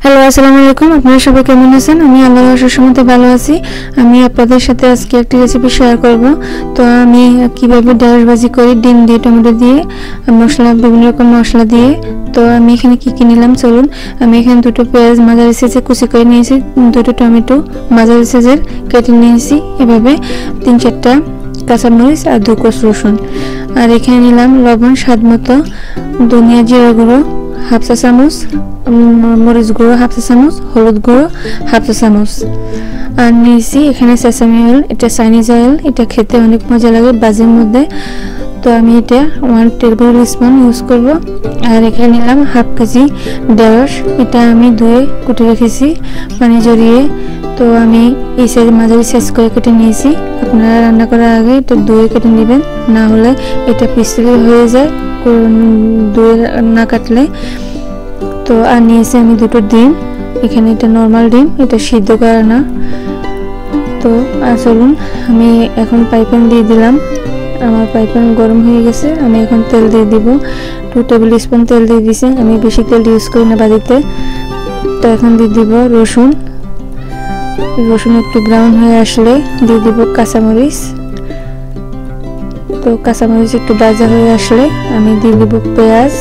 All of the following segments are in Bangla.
হ্যালো, আসসালামু আলাইকুম। আপনারা সবাই কেমন আছেন? আমি আল্লাহর অশেষ রহমতে ভালো আছি। আমি আপনাদের সাথে আজকে একটি রেসিপি শেয়ার করব। তো আমি কিভাবে ঢেঁড়স ভাজি করি ডিম দিয়ে, টমেটো দিয়ে, মশলা, বিভিন্ন রকম মশলা দিয়ে। তো আমি এখানে কি কি নিলাম চলুন। আমি এখানে দুটো পেঁয়াজ মাঝারি সাইজে কুচি করে নিয়েছি, দুটো টমেটো মাঝারি সাইজের কেটে নিয়েছি, এভাবে 3-4টা কাঁচামরিচ আর 2 কোষ রসুন। আর এখানে নিলাম লবণ স্বাদ মতো, ধনিয়া জিরা গুঁড়ো হাফ চা চামচ, মরিচ গুঁড়ো হাফ চা চামচ, হলুদ গুঁড়ো হাফ চা চামচ। আর নিয়েছি এখানে সেসামি অয়েল, এটা চাইনিজ অয়েল, এটা খেতে অনেক মজা লাগে ভাজির মধ্যে। তো আমি এটা 1 টেবিল স্পুন ইউজ করব। আর এখানে নিলাম হাফ কেজি ঢেঁড়স, এটা আমি ধুয়ে কুটে রেখেছি পানি জড়িয়ে। তো আমি এই সাইজ মাঝারি সাইজ করে কেটে নিয়েছি। আপনারা রান্না করার আগে এটা ধুয়ে কেটে নেবেন, না হলে এটা পিছলে হয়ে যায় ধুয়ে না কাটলে। তো আর নিয়েছি আমি দুটো ডিম, এখানে এটা নর্মাল ডিম, এটা সিদ্ধ করা না। তো চলুন আমি এখন পাইপ্যান দিয়ে দিলাম। আমার পাইপ্যান গরম হয়ে গেছে, আমি এখন তেল দিয়ে দিব। 2 টেবিল স্পুন তেল দিয়ে দিয়েছি, আমি বেশি তেল ইউজ করি না ভাজিতে। তো এখন দিয়ে দিব রসুন। রসুন একটু ব্রাউন হয়ে আসলে দিয়ে দিব কাঁচামরিচ। তো কাঁচামরিচ একটু ভাজা হয়ে আসলে আমি দিয়ে দিব পেঁয়াজ।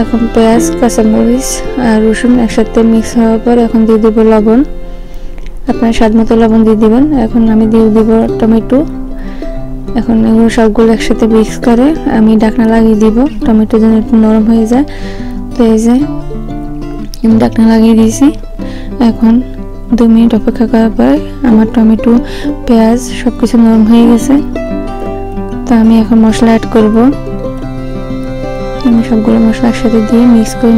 এখন পেঁয়াজ, কাঁচামরিচ আর রসুন একসাথে মিক্স হওয়ার পর এখন দিয়ে দিব লবণ, আপনার স্বাদ মতো লবণ দিয়ে দিবেন। এখন আমি দিয়ে দিব টমেটো। এখন এগুলো সবগুলো একসাথে মিক্স করে আমি ঢাকনা লাগিয়ে দিব, টমেটো যেন একটু নরম হয়ে যায়। তো এই যে আমি ঢাকনা লাগিয়ে দিয়েছি। এখন 2 মিনিট অপেক্ষা করার পর আমার টমেটো, পেঁয়াজ সব কিছু নরম হয়ে গেছে। তো আমি এখন মশলা অ্যাড করব। আমি সবগুলো মশলা একসাথে দিয়ে মিক্স করে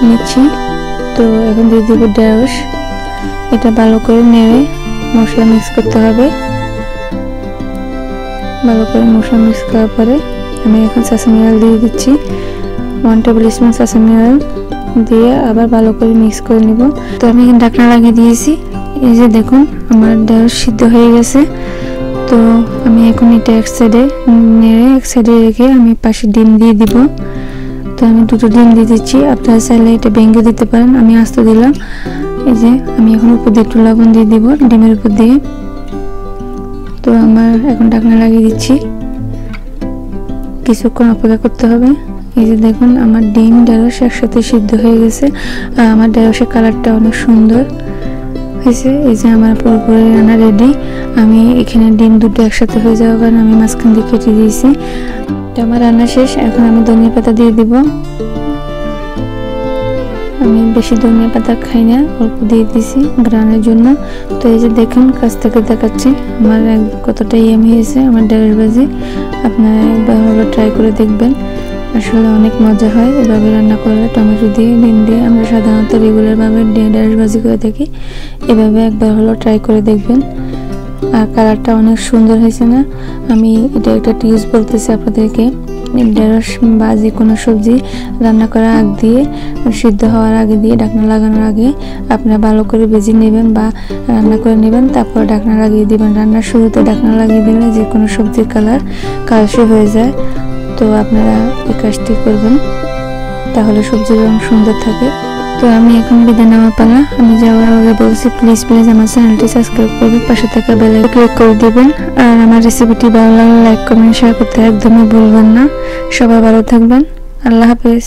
নিচ্ছি। তো এখন দিয়ে দিব ঢেঁড়স, এটা ভালো করে নেড়ে মশলা মিক্স করতে হবে। ভালো করে মশলা মিক্স করার পরে আমি এখন সেসামি অয়েল দিয়ে দিচ্ছি, 1 টেবিল স্পুন সেসামি অয়েল দিয়ে আবার ভালো করে মিক্স করে নিব। তো আমি ঢাকনা লাগিয়ে দিয়েছি। এই যে দেখুন আমার ঢেঁড়স সিদ্ধ হয়ে গেছে। তো আমি এখন এটা এক সাইডে নেড়ে এক সাইডে রেখে আমি পাশে ডিম দিয়ে দিব। তো আমি 2টো ডিম দিয়ে দিচ্ছি, আপনারা চাইলে এটা ভেঙে দিতে পারেন, আমি আস্ত দিলাম। এই যে আমি এখন উপর দিয়ে একটু লবণ দিয়ে দিব ডিমের উপর দিয়ে। তো আমার এখন ঢাকনা লাগিয়ে দিচ্ছি, কিছুক্ষণ অপেক্ষা করতে হবে। এই যে দেখুন আমার ডিম ঢেঁড়স একসাথে সিদ্ধ হয়ে গেছে আর আমার ঢেঁড়সের কালারটা অনেক সুন্দর হয়েছে। এই যে আমার পুরোপুরি রান্না রেডি। আমি এখানে ডিম দুটো একসাথে হয়ে যাওয়ার কারণে আমি মাঝখান দিয়ে কেটে দিয়েছি। তো আমার রান্না শেষ, এখন আমি ধনিয়া পাতা দিয়ে দিব। আমি বেশি ধনিয়া পাতা খাই না, অল্প দিয়ে দিয়েছি গ্রানের জন্য। তো এই যে দেখুন কাছ থেকে দেখাচ্ছি আমার কতটা ইয়ামি হয়েছে আমার ঢেঁড়স ভাজি। আপনারা একবার ট্রাই করে দেখবেন, আসলে অনেক মজা হয় এভাবে রান্না করলে। টমেটো দিয়ে, ডিম দিয়ে আমরা সাধারণত রেগুলারভাবে ঢেঁড়স ভাজি করে থাকি, এভাবে একবার হলো ট্রাই করে দেখবেন। আর কালারটা অনেক সুন্দর হয়েছে না? আমি এটা একটা টিপস বলতেছি আপনাদেরকে, ঢেঁড়স বা যে কোনো সবজি রান্না করার আগ দিয়ে, সিদ্ধ হওয়ার আগে দিয়ে, ঢাকনা লাগানোর আগে আপনারা ভালো করে ভেজে নেবেন বা রান্না করে নেবেন, তারপর ঢাকনা লাগিয়ে দিবেন। রান্নার শুরুতে ঢাকনা লাগিয়ে দিলে যে কোনো সবজির কালচে হয়ে যায়। তো আপনারা এই কাজটি করবেন, তাহলে সবজির রং সুন্দর থাকে। তো আমি এখন বিদায় নেওয়ার পালা। আমি যাওয়ার আগে বলছি প্লিজ আমার চ্যানেলটি সাবস্ক্রাইব করবেন, পাশে থাকা বেল আইকন ক্লিক করে দিবেন। আর আমার রেসিপিটি ভালো লাগলে লাইক, কমেন্ট, শেয়ার করতে একদমই ভুলবেন না। সবাই ভালো থাকবেন, আল্লাহ হাফেজ।